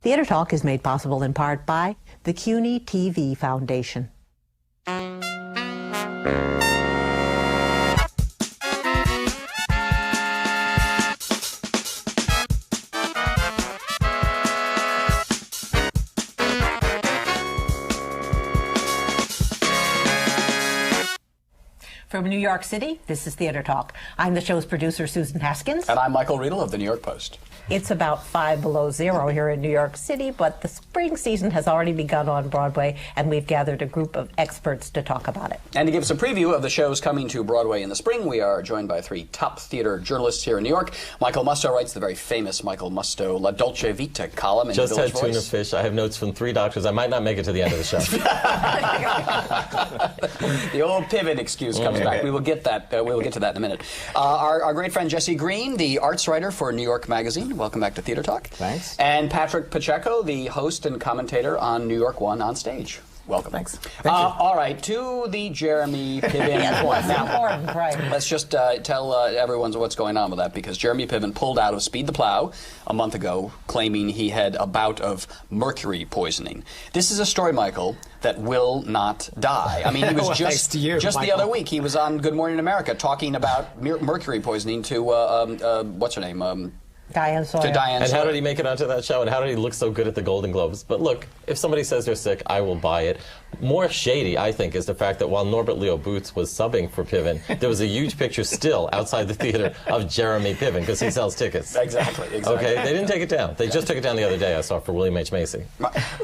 Theater Talk is made possible in part by the CUNY TV Foundation. From New York City, this is Theater Talk. I'm the show's producer, Susan Haskins. And I'm Michael Riedel of the New York Post. It's about 5 below zero here in New York City, but the spring season has already begun on Broadway, and we've gathered a group of experts to talk about it. And to give us a preview of the shows coming to Broadway in the spring, we are joined by 3 top theater journalists here in New York. Michael Musto writes the very famous Michael Musto La Dolce Vita column in Just Village had tuna Voice. fish. I have notes from 3 doctors. I might not make it to the end of the show. The old Piven excuse comes back. We will get that. We will get to that in a minute. Our great friend Jesse Green, the arts writer for New York Magazine. Welcome back to Theater Talk. Thanks. And Patrick Pacheco, the host and commentator on New York One on Stage. Welcome. Thanks. Thank you. All right, to the Jeremy Piven point. Important, right. Let's just tell everyone what's going on with that, because Jeremy Piven pulled out of Speed the Plow a month ago, claiming he had a bout of mercury poisoning. This is a story, Michael, that will not die. I mean, he was well, thanks to you, just the Michael. other week, he was on Good Morning America talking about mercury poisoning to, what's her name? Diane Sawyer. To Diane And Sawyer. how did he make it onto that show? And how did he look so good at the Golden Globes? But look, if somebody says they're sick, I will buy it. More shady, I think, is the fact that while Norbert Leo Boots was subbing for Piven, there was a huge picture still outside the theater of Jeremy Piven, because he sells tickets. Exactly. Okay, they didn't take it down. They just took it down the other day, I saw, for William H. Macy.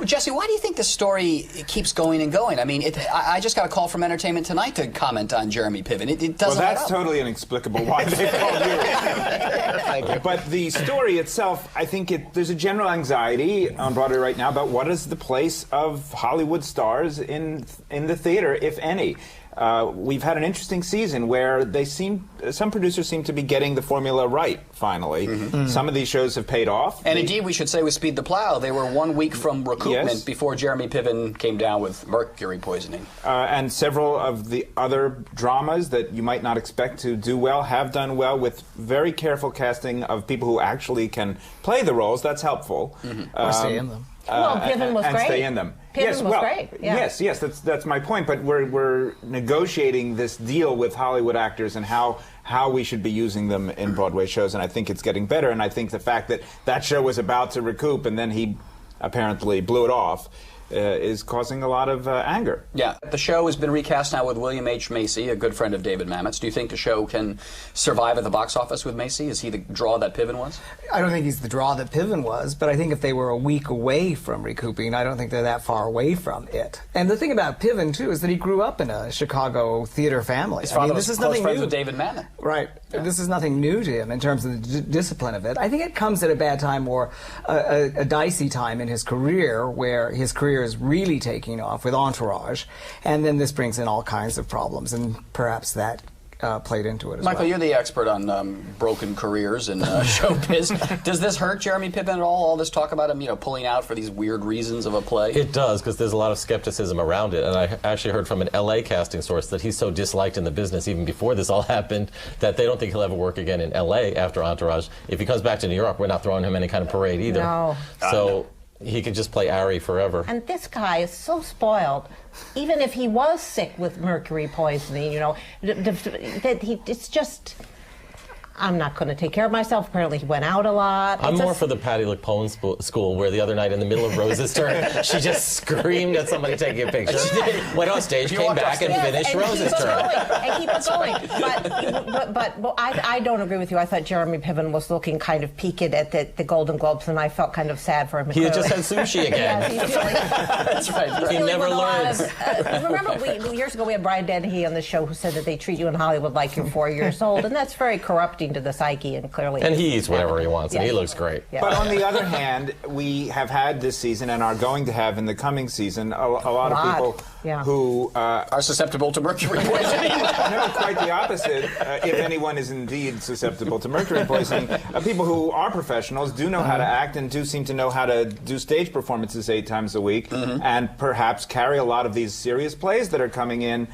Jesse, why do you think this story keeps going and going? I mean, I just got a call from Entertainment Tonight to comment on Jeremy Piven. It doesn't Well, that's add up. totally inexplicable why they called you. Thank you. But the story itself, I think there's a general anxiety on Broadway right now about what is the place of Hollywood stars in the theater, if any. We've had an interesting season where some producers seem to be getting the formula right, finally. Some of these shows have paid off. And indeed, we should say with Speed the Plow, they were 1 week from recoupment Yes. before Jeremy Piven came down with mercury poisoning. And several of the other dramas that you might not expect to do well have done well with very careful casting of people who actually can play the roles. That's helpful. Or stay in them. Well, Piven was and great. stay in them. Piven was great. Yeah. Yes, that's my point. But we're negotiating this deal with Hollywood actors and how we should be using them in Broadway shows, and I think it's getting better. And I think the fact that that show was about to recoup and then he apparently blew it off is causing a lot of anger. Yeah. The show has been recast now with William H. Macy, a good friend of David Mamet's. Do you think the show can survive at the box office with Macy? Is he the draw that Piven was? I don't think he's the draw that Piven was, but I think if they were a week away from recouping, I don't think they're that far away from it. And the thing about Piven, too, is that he grew up in a Chicago theater family. His father was this is close nothing friends new. with David Mamet. Right. Yeah. This is nothing new to him in terms of the discipline of it. I think it comes at a bad time, or a dicey time in his career, where his career is really taking off with Entourage, and then this brings in all kinds of problems, and perhaps that played into it as Michael, well. you're the expert on broken careers and showbiz. Does this hurt Jeremy Piven at all this talk about him, pulling out for these weird reasons of a play? It does, because there's a lot of skepticism around it. And I actually heard from an L.A. casting source that he's so disliked in the business, even before this all happened, that they don't think he'll ever work again in L.A. after Entourage. If he comes back to New York, we're not throwing him any kind of parade either. No. So he could just play Ari forever. And this guy is so spoiled. Even if he was sick with mercury poisoning, it's just... I'm not going to take care of myself. Apparently, he went out a lot. I'm more for the Patty LuPone school, where the other night in the middle of Rose's turn, she just screamed at somebody taking a picture. Went on stage, came back, and finished Rose's turn. And keep it going. But I don't agree with you. I thought Jeremy Piven was looking kind of peaked at the Golden Globes, and I felt kind of sad for him. He had just had sushi again. Yes, he's feeling, That's right. He never learns. Remember, years ago we had Brian Dennehy on the show who said that they treat you in Hollywood like you're 4 years old, and that's very corrupting to the psyche, and clearly... And he eats whatever he wants, and he looks great. Yeah. But on the other hand, we have had this season and are going to have in the coming season a lot of people who are susceptible to mercury poisoning. No, quite the opposite. If anyone is indeed susceptible to mercury poisoning, people who are professionals do know how to act and do seem to know how to do stage performances 8 times a week, and perhaps carry a lot of these serious plays that are coming in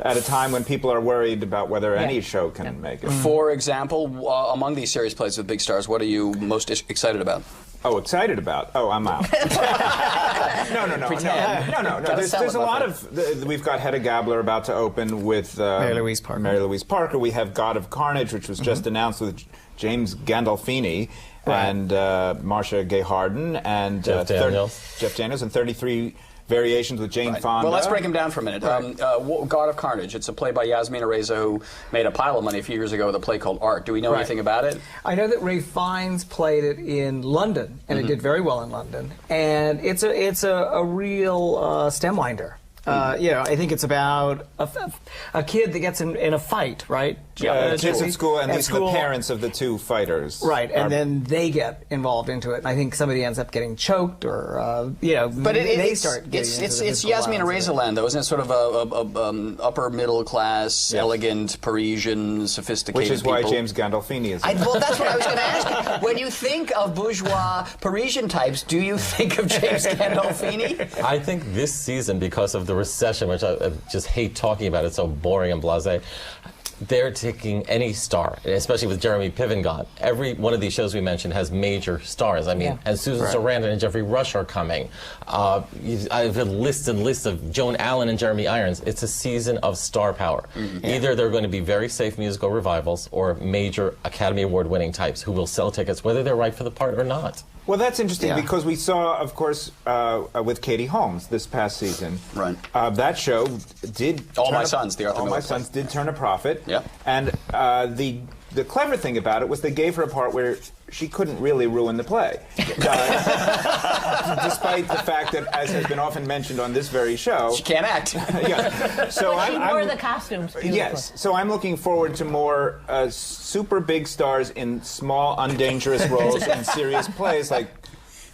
at a time when people are worried about whether any show can make it. For example, among these series plays with big stars, what are you most excited about? Oh, excited about? Oh, I'm out. No. There's a lot of. We've got Hedda Gabler about to open with Mary Louise Parker. We have God of Carnage, which was just announced with James Gandolfini and Marcia Gay Harden and Jeff Daniels, and 33 Variations with Jane Fonda. Well, let's break him down for a minute. God of Carnage. It's a play by Yasmina Reza, who made a pile of money a few years ago with a play called Art. Do we know anything about it? I know that Ray Fiennes played it in London, and it did very well in London. And it's a real stemwinder. I think it's about a kid that gets in a fight, right? Kids at school, and these are the parents of the two fighters. Right, and then they get involved into it. And I think somebody ends up getting choked, or, But they start getting into the it's Yasmina Reza land, though, isn't it? Sort of a upper middle class, elegant, Parisian, sophisticated Which is why people. James Gandolfini is Well, that's what I was going to ask you. When you think of bourgeois Parisian types, do you think of James Gandolfini? I think this season, because of the recession, which I just hate talking about, it's so boring and blasé, they're taking any star, especially with Jeremy Piven gone. Every one of these shows we mentioned has major stars. I mean, and Susan Sarandon and Jeffrey Rush are coming. I have a list and list of Joan Allen and Jeremy Irons. It's a season of star power. Either they're going to be very safe musical revivals or major Academy Award-winning types who will sell tickets whether they're right for the part or not. Well, that's interesting because we saw, of course, with Katie Holmes this past season. Right. That show did. All My Sons, the Arthur All Miller My Sons did turn a profit. Yeah. And the clever thing about it was they gave her a part where she couldn't really ruin the play. Despite the fact that, as has been often mentioned on this very show, She can't act. So But she wore the costumes beautifully. Yes. So I'm looking forward to more super big stars in small, undangerous roles in serious plays, like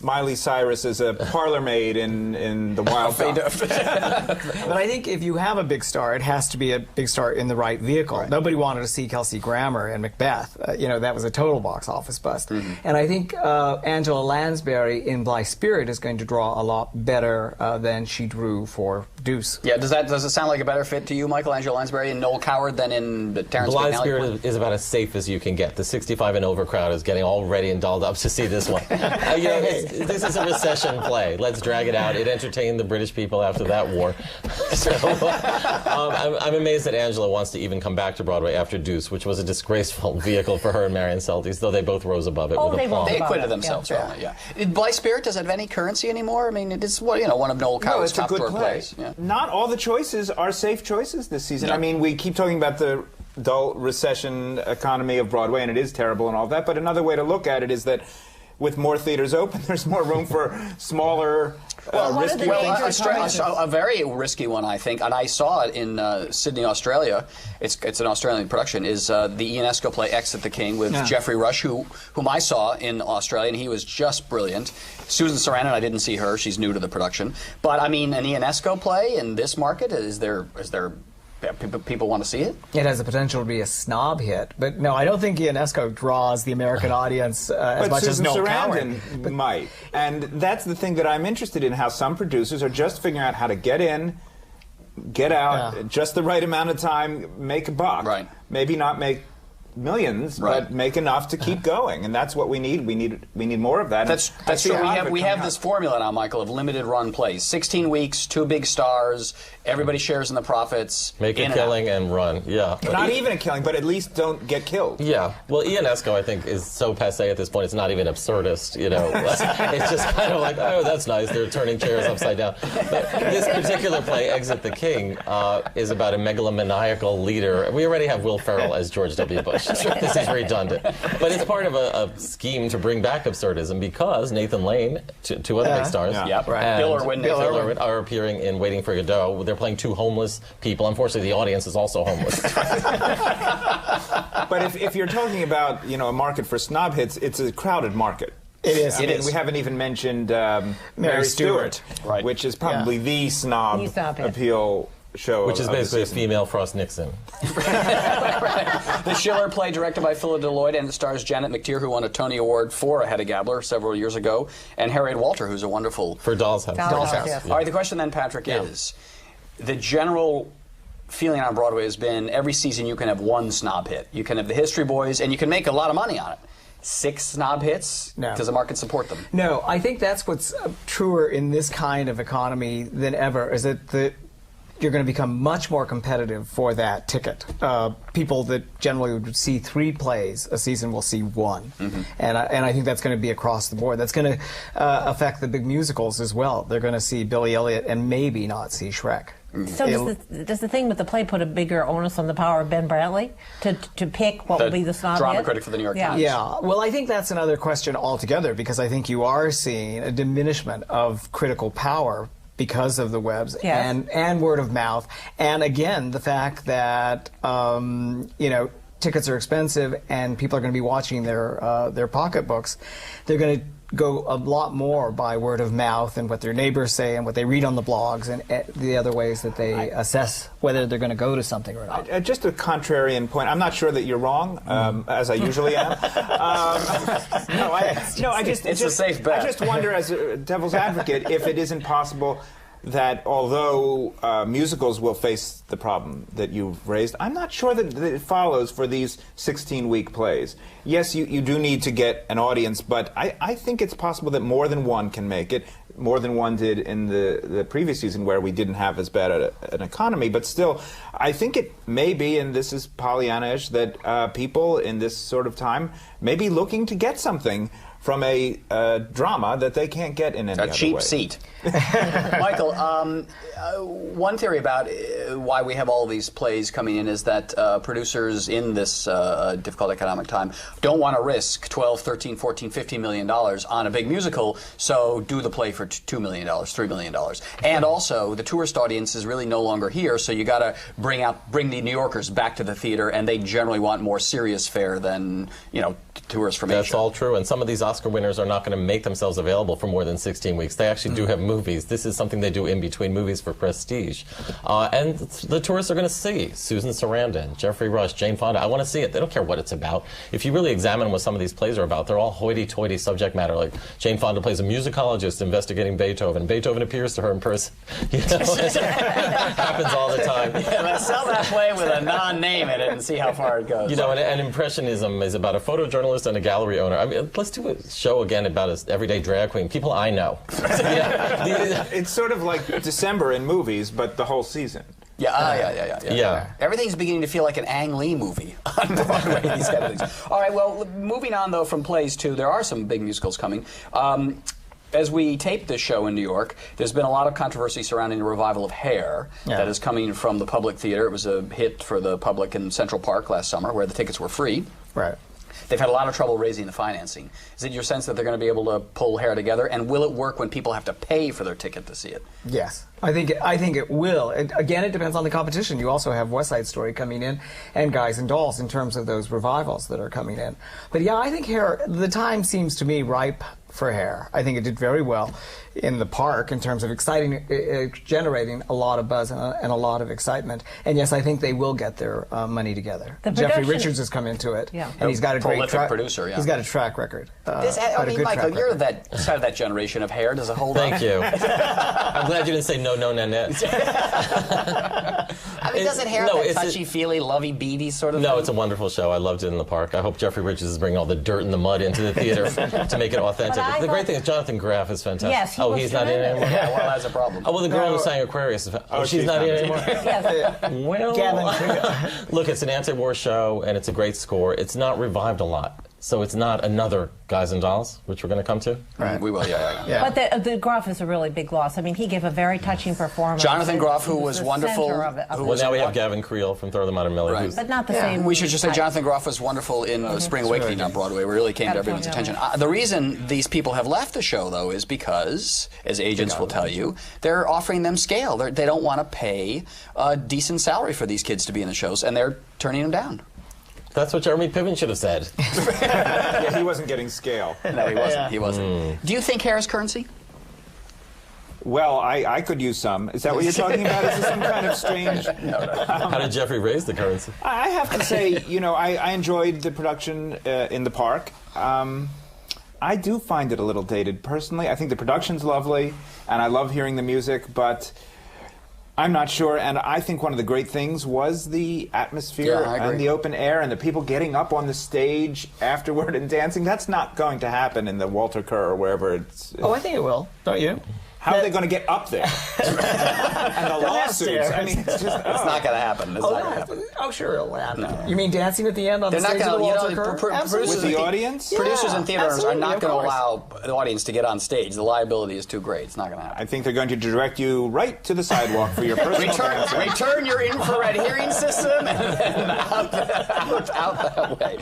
Miley Cyrus as a parlor maid in The Wild Duck. But I think if you have a big star, it has to be a big star in the right vehicle. Right. Nobody wanted to see Kelsey Grammer in Macbeth. That was a total box office bust. And I think Angela Lansbury in Blythe Spirit is going to draw a lot better than she drew for Deuce. Yeah, does it sound like a better fit to you, Michael, Angela Lansbury and Noel Coward than in the Terrence Blythe McNally? Spirit is about as safe as you can get. The 65 and over crowd is getting all ready and dolled up to see this one. This is a recession play. Let's drag it out. It entertained the British people after that war. So I'm amazed that Angela wants to even come back to Broadway after Deuce, which was a disgraceful vehicle for her and Marion Seldes, though they both rose above it with aplomb. They acquitted themselves, Blythe Spirit, does it have any currency anymore? I mean, it's one of Noel Coward's top tour plays. Yeah. Not all the choices are safe choices this season. I mean, we keep talking about the dull recession economy of Broadway, and it is terrible and all that, but another way to look at it is that with more theaters open, there's more room for smaller, risky a very risky one, I think, and I saw it in Sydney, Australia. It's an Australian production. Is the Ionesco play Exit the King with Jeffrey Rush, whom I saw in Australia, and he was just brilliant. Susan Sarandon, I didn't see her; she's new to the production. But I mean, an Ionesco play in this market, is there people want to see it? It has the potential to be a snob hit, but no, I don't think Ionesco draws the American audience as much as Noel Coward. But might, and that's the thing that I'm interested in: how some producers are just figuring out how to get in, get out, just the right amount of time, make a buck. Right. Maybe not make millions, but make enough to keep going, and that's what we need. We need more of that. That's true. We have this formula now, Michael, of limited run plays. 16 weeks, 2 big stars, everybody shares in the profits. Make a killing and run. Yeah. Not even a killing, but at least don't get killed. Yeah. Well, Ionesco, I think, is so passé at this point. It's not even absurdist. It's just kind of like, oh, that's nice. They're turning chairs upside down. But this particular play, Exit the King, is about a megalomaniacal leader. We already have Will Ferrell as George W. Bush. This is redundant. But it's part of a scheme to bring back absurdism because Nathan Lane, two other big stars, and Bill Irwin are appearing in Waiting for Godot. They're playing 2 homeless people. Unfortunately, the audience is also homeless. But if you're talking about a market for snob hits, it's a crowded market. It is. We haven't even mentioned Mary Stewart, which is probably the snob appeal show. Which is basically a female Frost Nixon. The Schiller play, directed by Philip Deloitte, and it stars Janet McTeer, who won a Tony Award for A Hedda Gabler several years ago, and Harriet Walter, who's a wonderful... For Doll's House. Doll's House. Yes. All right, the question then, Patrick, is the general feeling on Broadway has been every season you can have one snob hit. You can have the History Boys, and you can make a lot of money on it. 6 snob hits? No. Does the market support them? No, I think that's what's truer in this kind of economy than ever, is that you're going to become much more competitive for that ticket. People that generally would see 3 plays a season will see 1. And I think that's going to be across the board. That's going to affect the big musicals as well. They're going to see Billy Elliot and maybe not see Shrek. So does the thing with the play put a bigger onus on the power of Ben Brantley to pick what will be the snob drama hit? critic for the New York Times. Yeah, well, I think that's another question altogether, because I think you are seeing a diminishment of critical power because of the webs and word of mouth, and again the fact that tickets are expensive and people are going to be watching their pocketbooks. They're going to go a lot more by word of mouth and what their neighbors say and what they read on the blogs and the other ways that they assess whether they're going to go to something or not. Just a contrarian point. I'm not sure that you're wrong, as I usually am. It's a safe bet. I just wonder, as a devil's advocate, if it isn't possible that although musicals will face the problem that you've raised, I'm not sure that it follows for these 16-week plays. Yes, you do need to get an audience, but I think it's possible that more than one can make it. More than one did in the previous season, where we didn't have as bad an economy. But still, I think it may be, and this is Pollyanna-ish, that people in this sort of time may be looking to get something from a drama that they can't get in any other way. A cheap seat. Michael, one theory about why we have all these plays coming in is that producers in this difficult economic time don't want to risk $12, $13, $14, $15 million on a big musical, so do the play for $2 million, $3 million. And also, the tourist audience is really no longer here, so you got to bring the New Yorkers back to the theater, and they generally want more serious fare than, tourists from Asia. That's all true, and some of these Oscar winners are not going to make themselves available for more than 16 weeks. They actually do have movies. This is something they do in between movies for prestige. And the tourists are going to see Susan Sarandon, Jeffrey Rush, Jane Fonda. I want to see it. They don't care what it's about. If you really examine what some of these plays are about, they're all hoity-toity subject matter. Like Jane Fonda plays a musicologist investigating Beethoven. Beethoven appears to her in person. It happens all the time. Yeah, let's sell that play with a non-name in it and see how far it goes. And Impressionism is about a photojournalist and a gallery owner. I mean, let's do a show again about an everyday drag queen. People I know. It's sort of like December in movies, but the whole season. Yeah. Everything's beginning to feel like an Ang Lee movie on Broadway. These kind of things. All right, well, moving on, though, from plays, too, there are some big musicals coming. As we tape this show in New York, there's been a lot of controversy surrounding the revival of Hair that is coming from the Public Theater. It was a hit for the public in Central Park last summer, where the tickets were free. Right. They've had a lot of trouble raising the financing. Is it your sense that they're going to be able to pull Hair together? And will it work when people have to pay for their ticket to see it? Yes. I think it will. Again, it depends on the competition. You also have West Side Story coming in and Guys and Dolls in terms of those revivals that are coming in. But yeah, I think Hair, the time seems to me ripe for Hair. I think it did very well in the park in terms of generating a lot of buzz and a lot of excitement. And yes, I think they will get their money together. Jeffrey Richards has come into it, and he's got a great producer. He's got a track record. Michael, you're that side of that generation of Hair. Does it hold Thank you. I'm glad you didn't say no, Nanette. I mean, does it have that touchy-feely, lovey-beady sort of thing? No, it's a wonderful show. I loved it in the park. I hope Jeffrey Richards is bringing all the dirt and the mud into the theater to make it authentic. The great thing is Jonathan Graff is fantastic. Yes, he's not in anymore? Yeah, well, that's a problem. Oh, well, the girl who sang Aquarius is she's not in anymore? Yes. Well, look, it's an anti-war show, and it's a great score. It's not revived a lot. So it's not another Guys and Dolls, which we're going to come to. Right. We will, yeah. But the Groff is a really big loss. I mean, he gave a very touching performance. Jonathan Groff, who was wonderful. Well, now we have Gavin Creel from Throw Them Out of Miller. Right. But not the same. We should just say Jonathan Groff was wonderful in Spring Awakening on Broadway. We really came to everyone's attention. The reason these people have left the show, though, is because, as agents will tell you, they're offering them scale. They don't want to pay a decent salary for these kids to be in the shows, and they're turning them down. That's what Jeremy Piven should have said. Yeah, he wasn't getting scale. No, he wasn't. Yeah. He wasn't. Do you think hair is currency? Well, I could use some. Is that what you're talking about? Is this some kind of strange... No. How did Jeffrey raise the currency? I have to say, I enjoyed the production in the park. I do find it a little dated, personally. I think the production's lovely, and I love hearing the music, but I'm not sure, and I think one of the great things was the atmosphere Yeah, I agree. and the open air and the people getting up on the stage afterward and dancing. That's not going to happen in the Walter Kerr or wherever it's... Oh, I think it will. Don't you? How are they going to get up there? And the lawsuits. I mean, it's just... It's not going to happen. It's not going to Oh, happen. oh, sure it'll happen. You mean dancing at the end on They're the not stage of the going Walter to, Kerr? producers With and the audience? Producers Yeah, and theater owners are absolutely, not of going to course. allow the audience to get on stage. The liability is too great. It's not going to happen. I think they're going to direct you right to the sidewalk for your personal dancing. Return your infrared hearing system and then out that way.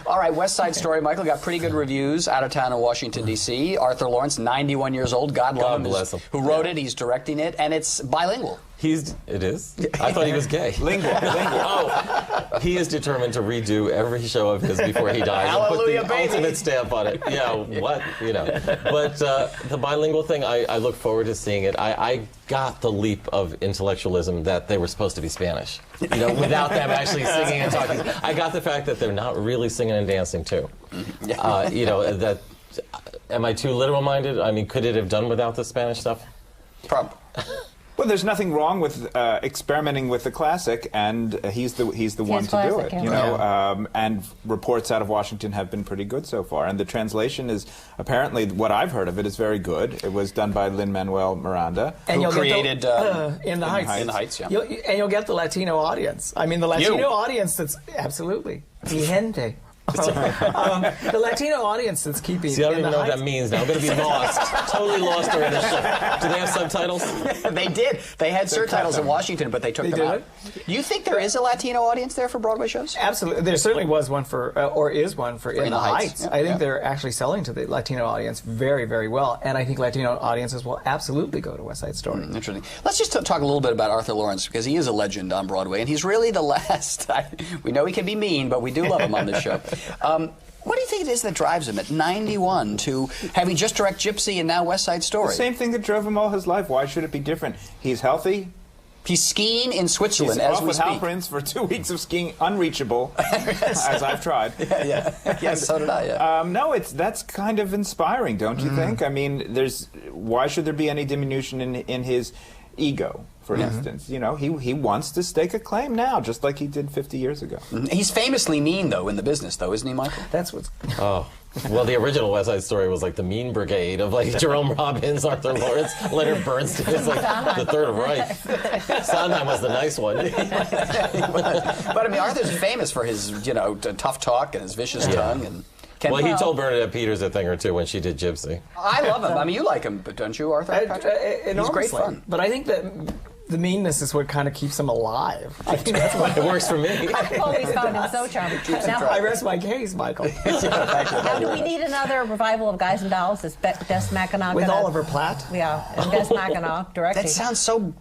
All right, West Side Story, Michael, got pretty good reviews out of town in Washington, D.C. Arthur Lawrence, 91 years old, God love him, bless him. who wrote it, he's directing it, and it's bilingual. It is? I thought he was gay. Lingual. Oh, he is determined to redo every show of his before he dies Hallelujah, and put the baby. ultimate stamp on it. Yeah, what? You know. But the bilingual thing, I look forward to seeing it. I got the leap of intellectualism that they were supposed to be Spanish. You know, without them actually singing and talking. I got the fact that they're not really singing and dancing, too. You know, that... Am I too literal-minded? I mean, could it have done without the Spanish stuff? Probably. Well, there's nothing wrong with experimenting with the classic, and he's the one to do classic, it. yeah. You know, and reports out of Washington have been pretty good so far, and the translation is apparently what I've heard of it is very good. It was done by Lin-Manuel Miranda. And Who you'll created get In the Heights. In the Heights, yeah. You'll get the Latino audience. I mean, the Latino audience that's absolutely mi gente. The Latino audience that's keeping. See, I don't In even the know what that Heights. means now. I'm going to be lost. Totally lost during this show. Do they have subtitles? They did. They had surtitles in Washington, but they took them out. Do you think there is a Latino audience there for Broadway shows? Absolutely. There certainly was one for, or is one for In the Heights. Yeah, I think they're actually selling to the Latino audience very, very well. And I think Latino audiences will absolutely go to West Side Story. Interesting. Let's just talk a little bit about Arthur Lawrence, because he is a legend on Broadway, and he's really the last. We know he can be mean, but we do love him on this show. What do you think it is that drives him at 91 to having just direct Gypsy and now West Side Story? The same thing that drove him all his life. Why should it be different? He's healthy. He's skiing in Switzerland He's as off we with speak. Hal Prince for 2 weeks of skiing, unreachable, as I've tried. Yes, so did I. Yeah. No, that's kind of inspiring, don't you think? I mean, why should there be any diminution in his ego? For instance, you know, he wants to stake a claim now, just like he did 50 years ago. He's famously mean, though, in the business, though, isn't he, Michael? That's what's. Oh. Well, the original West Side Story was like the Mean Brigade of like Jerome Robbins, Arthur Lawrence, Leonard Bernstein. It's like the Third Reich. Sondheim was the nice one. But I mean, Arthur's famous for his, tough talk and his vicious tongue. And well, he told Bernadette Peters a thing or two when she did Gypsy. I love him. I mean, you like him, but don't you, Arthur? Patrick? He's great fun. But I think that the meanness is what kind of keeps him alive. I think that's what It works for me. I've always found him so charming. Now, I rest my case, Michael. now, do we need another revival of Guys and Dolls? Is Des Mackinac With gonna- Oliver Platt? Yeah, and Des Mackinac directing. That sounds so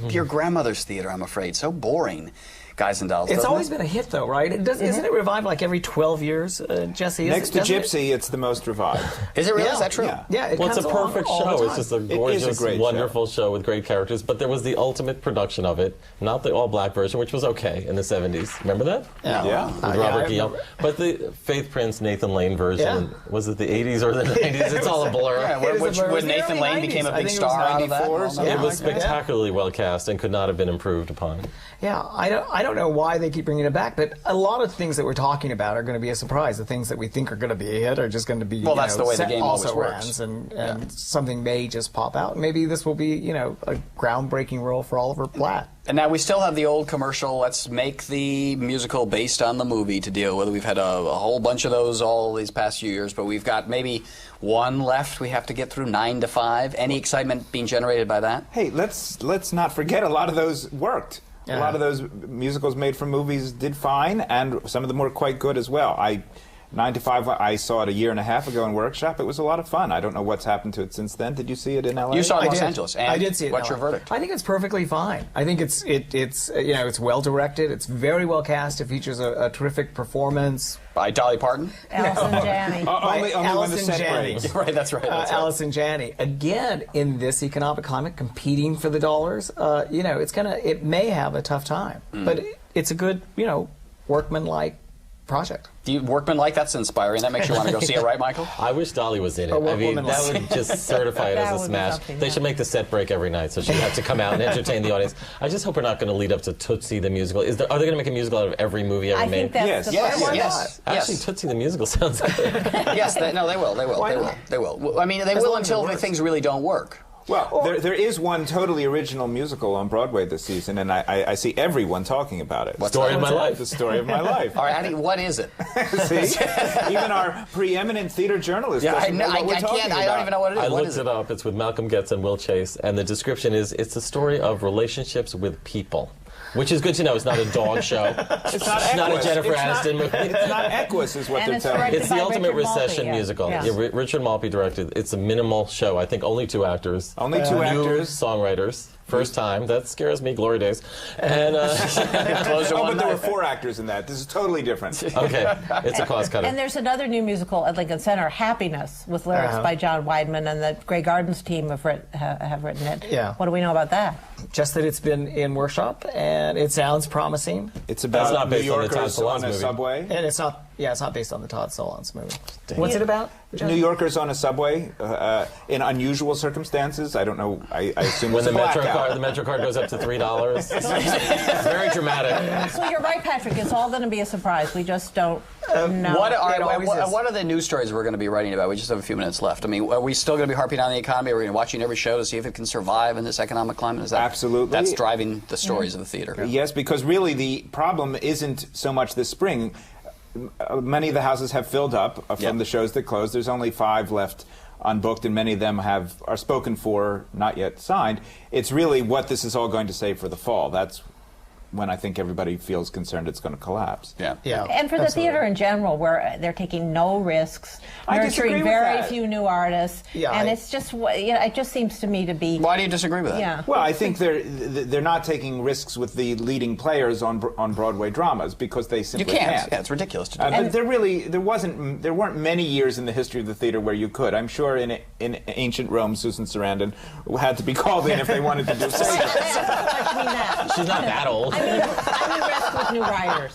your grandmother's theater, I'm afraid. So boring. Guys and Dolls. It's doesn't always it? been a hit, though, right? Isn't it revived like every 12 years, Jesse? Next to Gypsy, it's the most revived. Is it really? Is that true? Yeah. Yeah, Well, it's a comes along perfect all the show. time. It's just a is a gorgeous, great wonderful show with great characters. But there was the ultimate production of it, not the all-black version, which was okay in the 70s. Remember that? Yeah. With I Robert Guillaume. remember. But the Faith Prince, Nathan Lane version, was it the 80s or the 90s? It's all a blur. Yeah, It is a which blur. It was when the Nathan early Lane 90s. became a I big think it was star out of that. 94 or Well, something It was like that. spectacularly well cast and could not have been improved upon. Yeah, I don't know why they keep bringing it back, but a lot of things that we're talking about are going to be a surprise. The things that we think are going to be a hit are just going to be Well, that's the way the game also always works. runs, and something may just pop out. Maybe this will be a groundbreaking role for Oliver Platt. And now we still have the old commercial, let's make the musical based on the movie to deal with. We've had a whole bunch of those all these past few years, but we've got maybe one left we have to get through, 9 to 5. Any excitement being generated by that? Hey, let's not forget a lot of those worked. A lot of those musicals made from movies did fine, and some of them were quite good as well. 9 to 5, I saw it a year and a half ago in workship. It was a lot of fun. I don't know what's happened to it since then. Did you see it in L.A.? You saw it in I Los did. Angeles. And I did see it. What's in your LA. verdict? I think it's perfectly fine. I think it's well directed. It's very well cast. It features a terrific performance. By Dolly Parton? Allison Janney. Only when the Allison set Janney. breaks. Right, that's right. That's right. Allison Janney. Again, in this economic climate, competing for the dollars, it may have a tough time, but it's a good, workmanlike project. Do you Workman like that's inspiring? That makes you want to go see it, right, Michael? I wish Dolly was in it. I mean, that would just certify it That as a would be smash. something, They yeah. should make the set break every night, so she'd have to come out and entertain the audience. I just hope we're not going to lead up to Tootsie the musical. Are they going to make a musical out of every movie ever I made? think that's Yes. the Yes, first one. yes. Actually, Tootsie the musical sounds good. Yes, they will. They will. Why They will. not? They will. Well, I mean, they As will long as it until the works. things really don't work. Well, there is one totally original musical on Broadway this season, and I see everyone talking about it. Story of my life. The story of my life. All right, Addie, what is it? See? Even our preeminent theater journalist doesn't know what we're talking can't. about. I don't even know what it is. I What looked is it up. It's with Malcolm Getz and Will Chase, and the description is it's a story of relationships with people. Which is good to know. It's not a dog show. It's not It's not a Equus. Jennifer It's Aniston movie. It's not Equus, is what And they're it's telling me. directed It's the by ultimate Richard Maltby, recession yeah. musical. Yeah. Yeah, Richard Maltby directed. It's a minimal show. I think only 2 actors. Only 2 New actors. songwriters. First time. That scares me. Glory days. And Close it Oh, one but there were night. 4 actors in that. This is totally different. okay, it's a cost cutter. And there's another new musical at Lincoln Center, Happiness, with lyrics by John Weidman, and the Grey Gardens team have written it. Yeah. What do we know about that? Just that it's been in workshop, and it sounds promising. It's That's not about New based on the Todd Yorkers Solondz on a movie. subway. And it's not, it's not based on the Todd Solondz movie. What's it about? New Yorkers on a subway in unusual circumstances. I don't know. I assume when it's a the blackout. Metro card goes up to $3. It's very dramatic. So you're right, Patrick. It's all going to be a surprise. We just don't know. What always is. what are the news stories we're going to be writing about? We just have a few minutes left. I mean, are we still going to be harping on the economy? Are we going to be watching every show to see if it can survive in this economic climate? Is that Absolutely. That's driving the stories of the theater. Yes, because really the problem isn't so much this spring. Many of the houses have filled up from Yep. the shows that closed. There's only 5 left unbooked, and many of them are spoken for, not yet signed. It's really what this is all going to say for the fall. That's when I think everybody feels concerned it's going to collapse. Yeah. Yeah. And for the absolutely. theater in general, where they're taking no risks, I disagree nurturing with very that. few new artists, Yeah, and I- it's just, it just seems to me to be, Why do you disagree with that? yeah. Well, I think they're not taking risks with the leading players on Broadway dramas because they You simply can't. Yeah, it's ridiculous to do. But there weren't many years in the history of the theater where you could. I'm sure in ancient Rome, Susan Sarandon had to be called in if they wanted to do something. I mean that. She's not that old. I mean rest with new writers.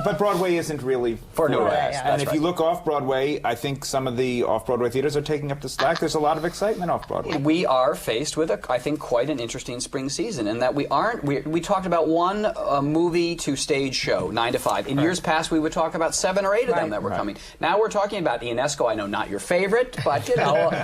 But Broadway isn't really For new it. writers, And that's if right. you look off Broadway, I think some of the off-Broadway theaters are taking up the slack. There's a lot of excitement off Broadway. We are faced with, I think, quite an interesting spring season in that we talked about one movie to stage show, 9 to 5. In years past, we would talk about 7 or 8 of them that were coming. Now we're talking about Ionesco. I know not your favorite, but,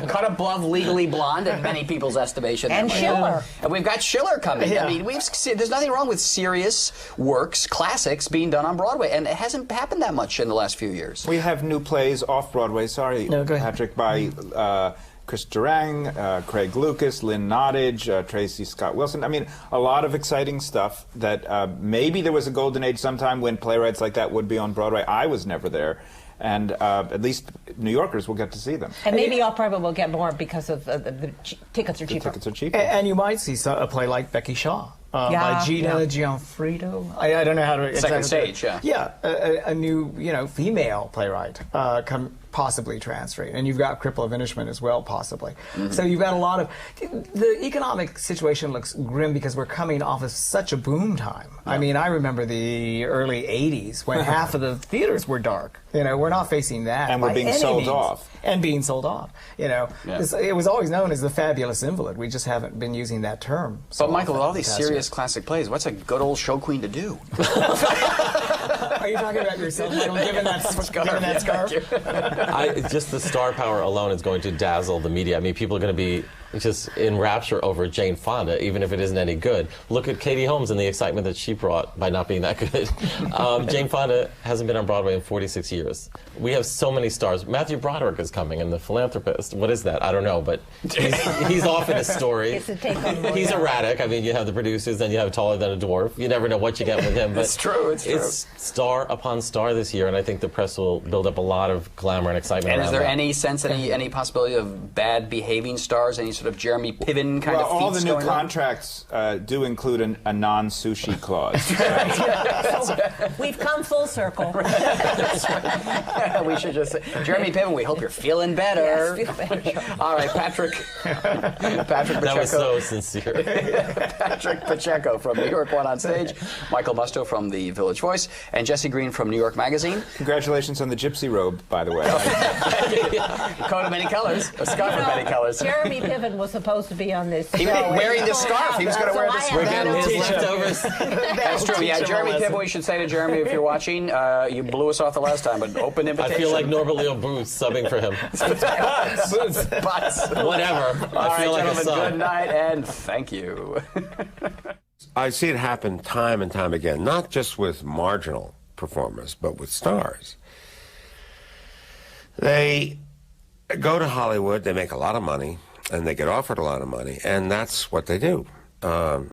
cut above Legally Blonde in many people's estimation. And Schiller. And we've got Schiller coming. Yeah. I mean, there's nothing wrong with serious works, classics, being done on Broadway, and it hasn't happened that much in the last few years. We have new plays off Broadway, No, go ahead. Patrick, by Chris Durang, Craig Lucas, Lynn Nottage, Tracy Scott Wilson. I mean, a lot of exciting stuff that maybe there was a golden age sometime when playwrights like that would be on Broadway. I was never there. And at least New Yorkers will get to see them. And maybe off-Broadway will get more because of the tickets are The cheaper. tickets are cheaper. And you might see a play like Becky Shaw. Yeah, By Gina yeah. Gianfrido. I don't know how to... Second exactly- stage, yeah. Yeah, a new, female playwright possibly transferring. And you've got Cripple of Inishman as well, possibly. So you've got a lot of... The economic situation looks grim because we're coming off of such a boom time. I mean, I remember the early 80s when half of the theaters were dark. We're not facing that. And we're by being any sold means. off. And being sold off. It was always known as the fabulous invalid. We just haven't been using that term. So But Michael, with often all these the past serious years. classic plays, what's a good old show queen to do? Are you talking about yourself, Michael, given that scarf? Just the star power alone is going to dazzle the media. I mean, people are going to be just in rapture over Jane Fonda, even if it isn't any good. Look at Katie Holmes and the excitement that she brought by not being that good. Jane Fonda hasn't been on Broadway in 46 years. We have so many stars. Matthew Broderick is coming, and The Philanthropist. What is that? I don't know, but he's off in his story. It's a take on more, He's yeah. erratic. I mean, you have the producers, then you have Taller Than a Dwarf. You never know what you get with him. But It's true, it's true. It's star upon star this year, and I think the press will build up a lot of glamour and excitement And around is there that. any sense, any possibility of bad behaving stars, any sort of Jeremy Piven kind Well, of all feats the new going on? contracts do include a non-sushi clause. So we've come full circle. We should just say, Jeremy Piven, we hope you're feeling better. Yes, feel better. All right, Patrick Pacheco. That was so sincere. Patrick Pacheco from New York One on Stage, Michael Musto from The Village Voice, and Jesse Jesse Green from New York Magazine. Congratulations on the gypsy robe, by the way. Coat of many colors, a scarf of many colors. Jeremy Piven was supposed to be on this He was show. wearing this scarf. He was going to wear this. We're getting his leftovers. That's true. Yeah, Jeremy Piven, we should say to Jeremy, if you're watching, you blew us off the last time, but open invitation. I feel like Norbert Leo Booth subbing for him. Butts. Whatever. All I feel right, like a gentlemen, sub. good night and thank you. I see it happen time and time again, not just with marginal performers, but with stars. They go to Hollywood, they make a lot of money, and they get offered a lot of money, and that's what they do.